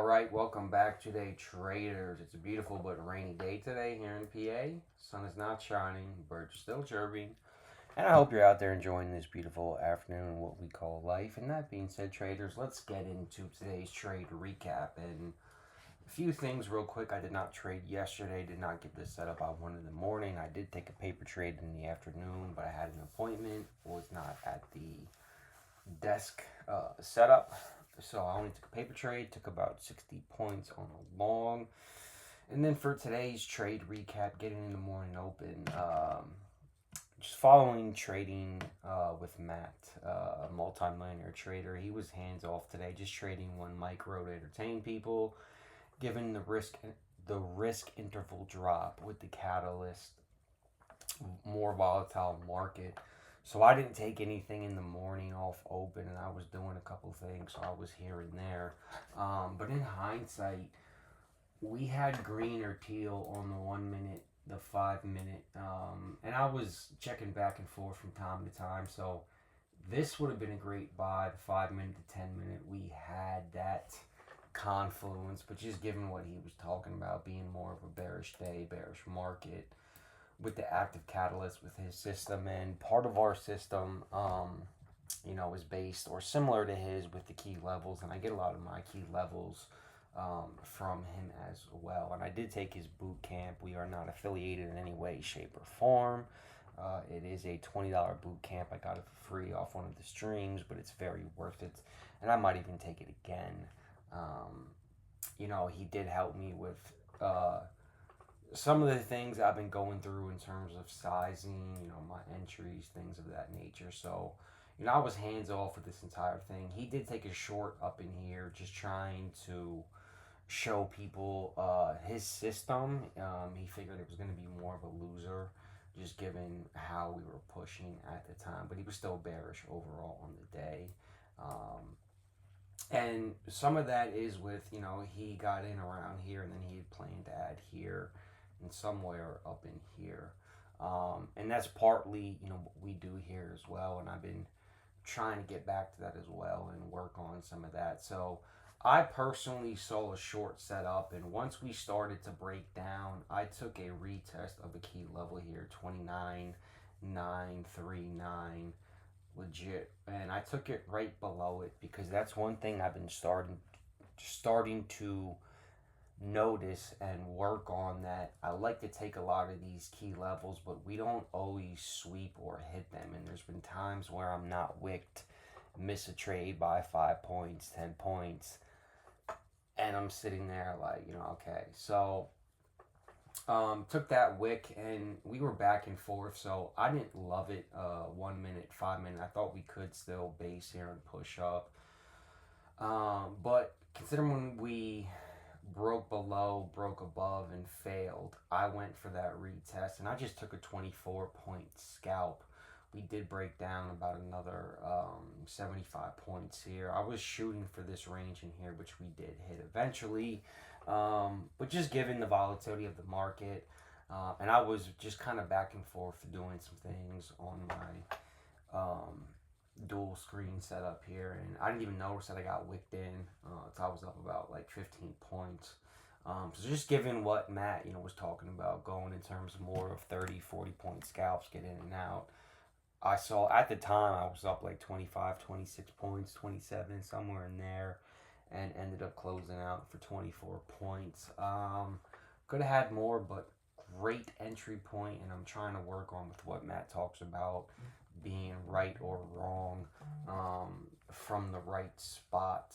Alright, welcome back to Day Traders. It's a beautiful but rainy day today here in PA. Sun is not shining, birds are still chirping. And I hope you're out there enjoying this beautiful afternoon, what we call life. And that being said, traders, let's get into today's trade recap. And a few things real quick. I did not trade yesterday, did not get this set up at 1 in the morning. I did take a paper trade in the afternoon, but I had an appointment, was not at the desk setup. So I only took a paper trade, took about 60 points on a long. And then for today's trade recap, getting in the morning open, just following trading with Matt, a multi-millionaire trader. He was hands off today, just trading one micro to entertain people, given the risk interval drop with the catalyst, more volatile market. So I didn't take anything in the morning off open, and I was doing a couple things, so I was here and there. But in hindsight, we had green or teal on the 1 minute, the 5 minute, and I was checking back and forth from time to time. So this would have been a great buy. The 5 minute to 10 minute, we had that confluence, but just given what he was talking about, being more of a bearish day, bearish market with the active catalyst with his system, and part of our system is based or similar to his with the key levels, and I get a lot of my key levels from him as well. And I did take his boot camp. We are not affiliated in any way, shape, or form. It is a $20 boot camp. I got it for free off one of the streams, but it's very worth it, and I might even take it again. He did help me with some of the things I've been going through in terms of sizing, my entries, things of that nature. So, I was hands off with this entire thing. He did take a short up in here, just trying to show people his system. He figured it was going to be more of a loser, just given how we were pushing at the time. But he was still bearish overall on the day. And some of that is with, he got in around here, and then he had planned to add here and somewhere up in here. And that's partly, what we do here as well. And I've been trying to get back to that as well and work on some of that. So I personally saw a short setup, and once we started to break down, I took a retest of a key level here, 29,939, legit, and I took it right below it, because that's one thing I've been starting to notice and work on, that I like to take a lot of these key levels, but we don't always sweep or hit them. And there's been times where I'm not wicked, miss a trade by 5 points, 10 points, and I'm sitting there like, okay. So took that wick, and we were back and forth. So I didn't love it. 1 minute, 5 minute, I thought we could still base here and push up. But considering when we broke below, broke above, and failed, I went for that retest, and I just took a 24-point scalp. We did break down about another 75 points here. I was shooting for this range in here, which we did hit eventually, but just given the volatility of the market, and I was just kind of back and forth doing some things on my dual screen setup here, and I didn't even notice that I got wicked in. So I was up about like 15 points. So just given what Matt was talking about, going in terms of more of 30-40 point scalps, get in and out, I saw at the time I was up like 25, 26 points, 27, somewhere in there, and ended up closing out for 24 points. Could have had more, but great entry point, and I'm trying to work on with what Matt talks about, being right or wrong from the right spot.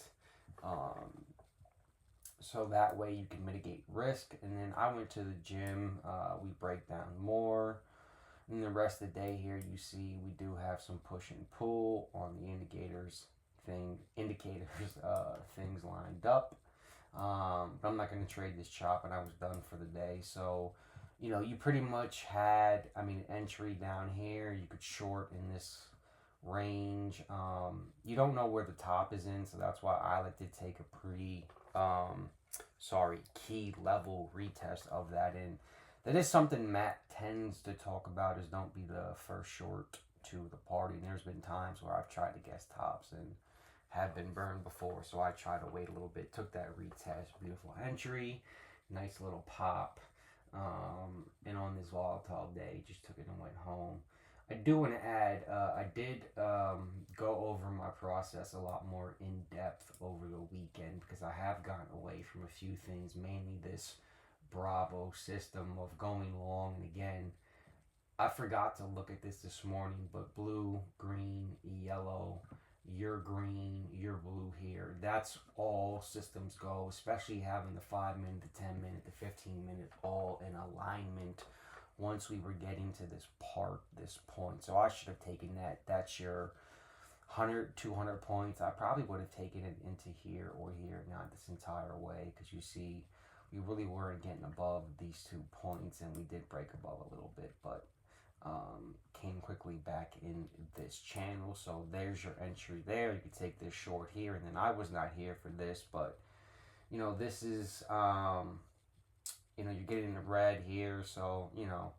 So that way you can mitigate risk. And then I went to the gym. We break down more. And the rest of the day here, you see we do have some push and pull on the indicators things lined up. But I'm not going to trade this chop, and I was done for the day. So, you pretty much had, entry down here. You could short in this range. You don't know where the top is in, so that's why I like to take a key level retest of that in. That is something Matt tends to talk about, is don't be the first short to the party. And there's been times where I've tried to guess tops and have been burned before. So I tried to wait a little bit, took that retest, beautiful entry, nice little pop. And on this volatile day, just took it and went home. I do want to add, I did go over my process a lot more in depth over the weekend because I have gotten away from a few things, mainly this Bravo system of going long. And again, I forgot to look at this morning, but blue, green, yellow, you're green, you're blue here. That's all systems go, especially having the 5 minute, the 10 minute, the 15 minute all in alignment once we were getting to this part, this point. So I should have taken that. That's your 100, 200 points. I probably would have taken it into here or here, not this entire way, because you see, we really weren't getting above these 2 points, and we did break above a little bit, but came quickly back in this channel. So there's your entry there. You could take this short here, and then I was not here for this, but you know, this is you know, you're getting the red here, so you know,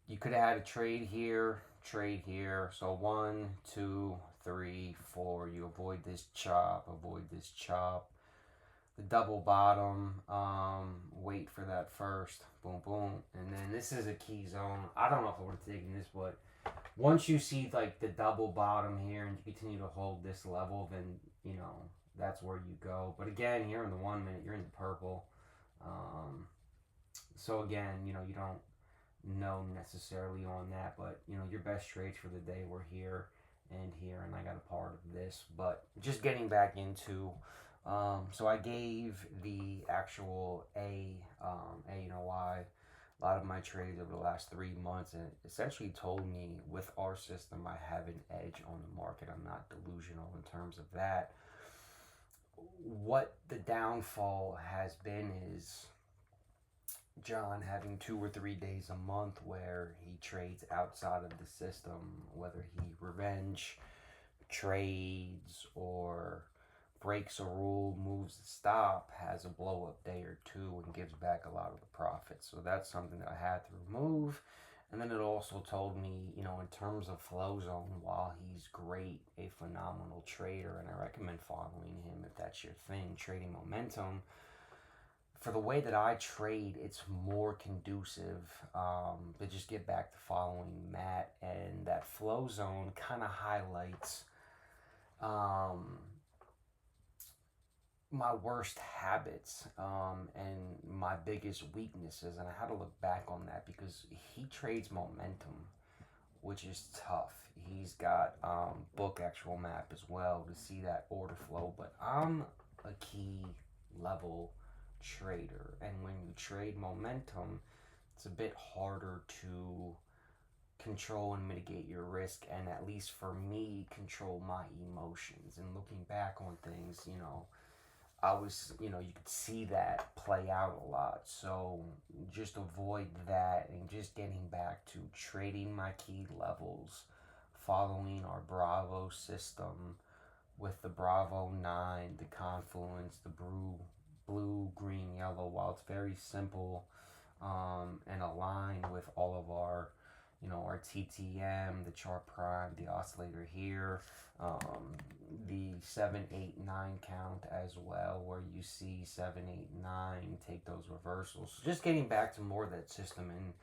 you could have had a trade here, trade here. So 1, 2, 3, 4. You avoid this chop, avoid this chop. The double bottom, wait for that first, boom, boom, and then this is a key zone. I don't know if I would have taken this, but once you see like the double bottom here and you continue to hold this level, then you know that's where you go. But again, here in the 1 minute, you're in the purple. So again, you know, you don't know necessarily on that, but you know, your best trades for the day were here and here, and I got a part of this. But just getting back into so I gave the actual A and Y, a lot of my trades over the last 3 months, and it essentially told me with our system I have an edge on the market. I'm not delusional in terms of that. What the downfall has been is John having 2 or 3 days a month where he trades outside of the system, whether he revenge trades or breaks a rule, moves the stop, has a blow up day or two, and gives back a lot of the profits. So that's something that I had to remove. And then it also told me, you know, in terms of flow zone, while he's great, a phenomenal trader, and I recommend following him if that's your thing, trading momentum, for the way that I trade, it's more conducive to just get back to following Matt, and that flow zone kind of highlights my worst habits and my biggest weaknesses, and I had to look back on that because he trades momentum, which is tough. He's got book actual map as well to see that order flow, but I'm a key level trader, and when you trade momentum, it's a bit harder to control and mitigate your risk, and at least for me, control my emotions. And looking back on things, you know, I was, you know, you could see that play out a lot. So just avoid that and just getting back to trading my key levels, following our Bravo system with the Bravo 9, the confluence, the blue, green, yellow. While it's very simple and aligned with all of our, you know, our TTM, the chart prime, the oscillator here, the 7, 8, 9 count as well, where you see 7, 8, 9, take those reversals. So just getting back to more of that system and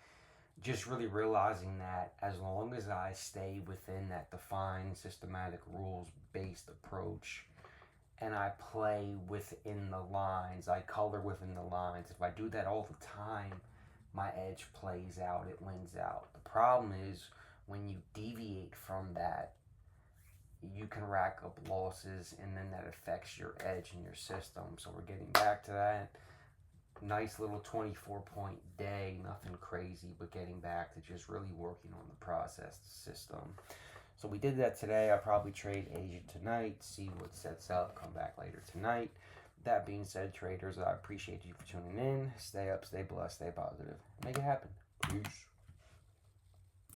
just really realizing that as long as I stay within that defined systematic rules based approach, and I play within the lines, I color within the lines, if I do that all the time, my edge plays out, it wins out. The problem is when you deviate from that, you can rack up losses, and then that affects your edge in your system. So we're getting back to that. Nice little 24-point day, nothing crazy, but getting back to just really working on the process, the system. So we did that today. I'll probably trade Asia tonight, see what sets up, come back later tonight. That being said, traders, I appreciate you for tuning in. Stay up, stay blessed, stay positive. Make it happen. Peace.